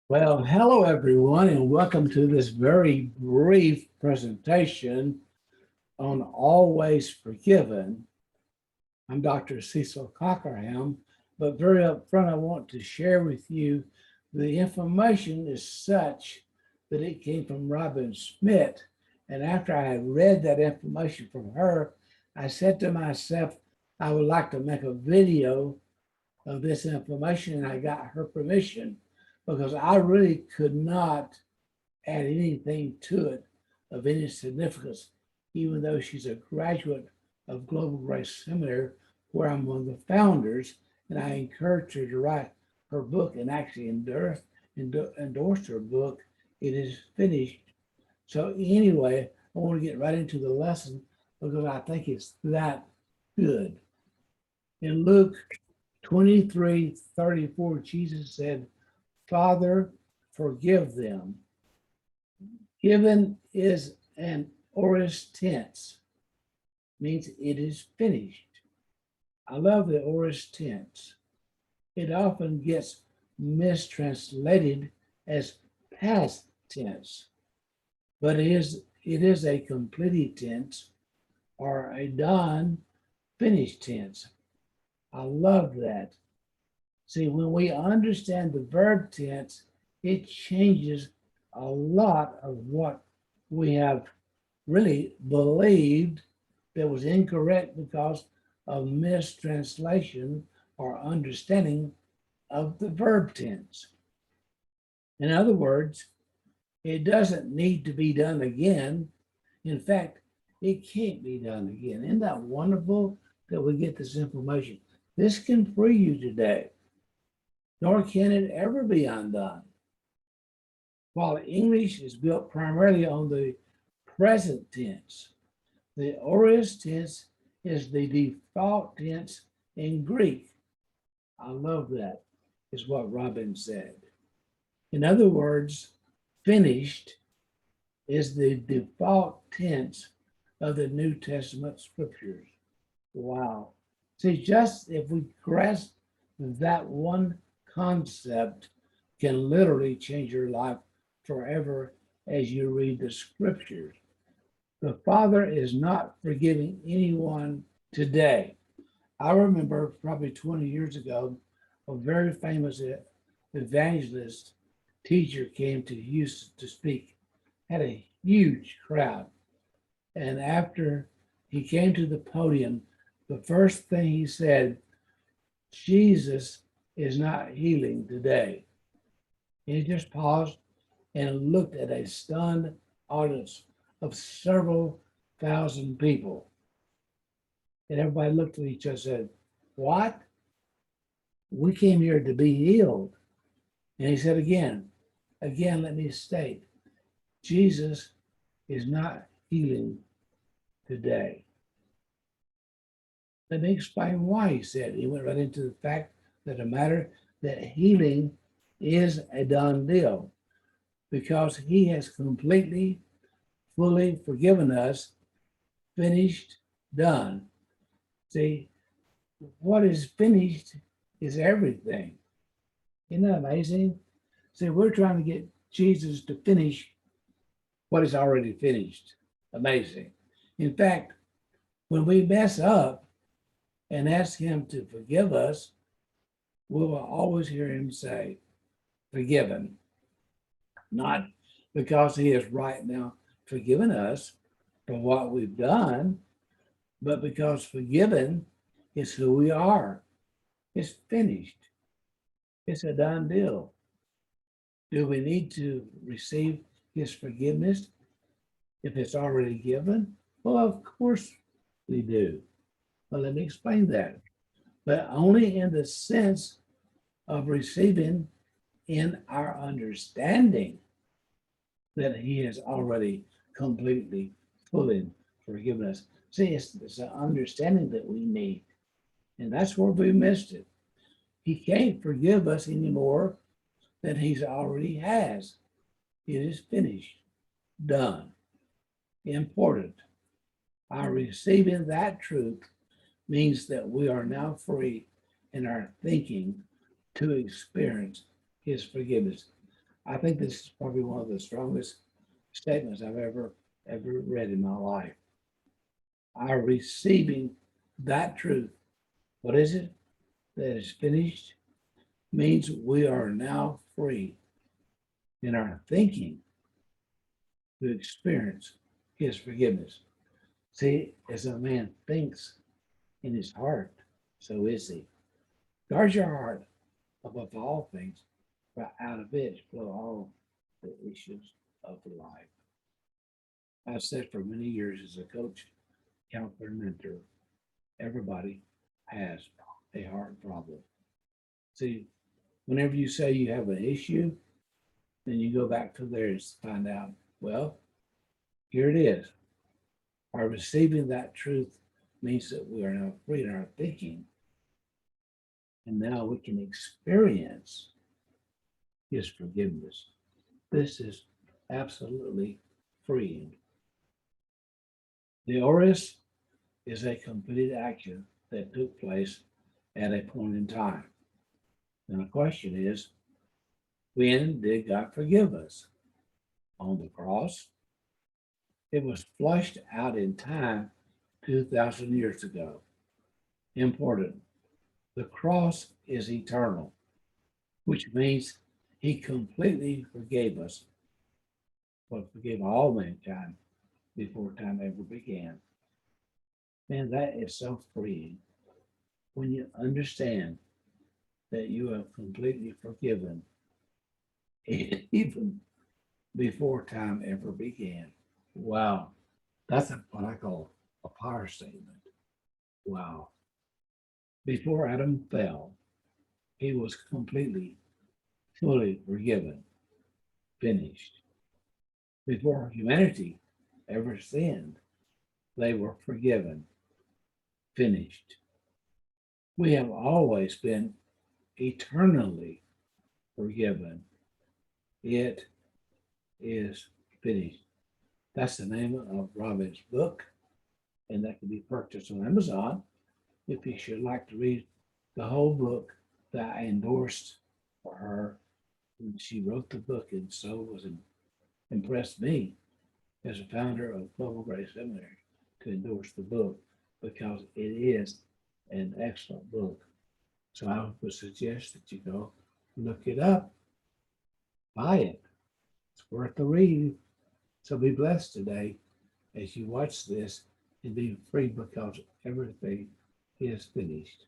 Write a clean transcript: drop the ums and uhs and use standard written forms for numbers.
Well, hello everyone, and welcome to this very brief presentation on Always Forgiven. I'm Dr. Cecil Cockerham, but very upfront, I want to share with you the information is such that it came from Robin Smith. And after I had read that information from her, I said to myself, I would like to make a video of this information, and I got her permission because I really could not add anything to it of any significance, even though she's a graduate of Global Grace Seminary, where I'm one of the founders, and I encouraged her to write her book and actually endorsed her book. It is finished. So anyway, I want to get right into the lesson because I think it's that good. In Luke 23:34, Jesus said, Father, forgive them. Given is an aorist tense, means it is finished. I love the aorist tense. It often gets mistranslated as past tense, but it is a completed tense or a done, finished tense. I love that. See, when we understand the verb tense, it changes a lot of what we have really believed that was incorrect because of mistranslation or understanding of the verb tense. In other words, it doesn't need to be done again. In fact, it can't be done again. Isn't that wonderful that we get this information? This can free you today, nor can it ever be undone. While English is built primarily on the present tense, the aorist tense is the default tense in Greek. I love that, is what Robin said. In other words, finished is the default tense of the New Testament scriptures. Wow. See, just if we grasp that one concept can literally change your life forever as you read the scriptures. The Father is not forgiving anyone today. I remember probably 20 years ago, a very famous evangelist teacher came to Houston to speak, had a huge crowd. And after he came to the podium, the first thing he said, Jesus is not healing today. And he just paused and looked at a stunned audience of several thousand people. And everybody looked at each other and said, What? We came here to be healed. And he said again, let me state, Jesus is not healing today. Let me explain why he said. He went right into the fact that the matter that healing is a done deal because he has completely, fully forgiven us, finished, done. See, what is finished is everything. Isn't that amazing? See, we're trying to get Jesus to finish what is already finished. Amazing. In fact, when we mess up and ask him to forgive us, we will always hear him say, forgiven. Not because he is right now forgiven us for what we've done, but because forgiven is who we are. It's finished. It's a done deal. Do we need to receive his forgiveness if it's already given? Well, of course we do. But let me explain that. But only in the sense of receiving in our understanding that he has already completely, fully forgiven us. See, it's an understanding that we need. And that's where we missed it. He can't forgive us anymore than he's already has. It is finished, done. Important. Our receiving that truth means that we are now free in our thinking to experience his forgiveness. I think this is probably one of the strongest statements I've ever read in my life. Our receiving that truth, what is it? That is finished means we are now free in our thinking to experience his forgiveness. See, as a man thinks in his heart, so is he. Guard your heart above all things, for out of it flow all the issues of life. I've said for many years as a coach, counselor, mentor, everybody has a heart problem. See, whenever you say you have an issue, then you go back to there and find out, well, here it is. Our receiving that truth means that we are now free in our thinking. And now we can experience his forgiveness. This is absolutely freeing. The oris is a complete action that took place at a point in time. And the question is, when did God forgive us? On the cross? It was flushed out in time 2,000 years ago. Important. The cross is eternal, which means he completely forgave us, but forgave all mankind before time ever began. Man, that is so freeing when you understand that you are completely forgiven even before time ever began. Wow. That's what I call a power statement. Wow. Before Adam fell, he was completely, fully forgiven, finished. Before humanity ever sinned, they were forgiven, finished. We have always been eternally forgiven. It is finished. That's the name of Robin's book, and that can be purchased on Amazon. If you should like to read the whole book that I endorsed for her when she wrote the book, and so was impressed me as a founder of Global Grace Seminary to endorse the book because it is an excellent book. So I would suggest that you go look it up, buy it. It's worth the read. So be blessed today as you watch this and be free because everything is finished.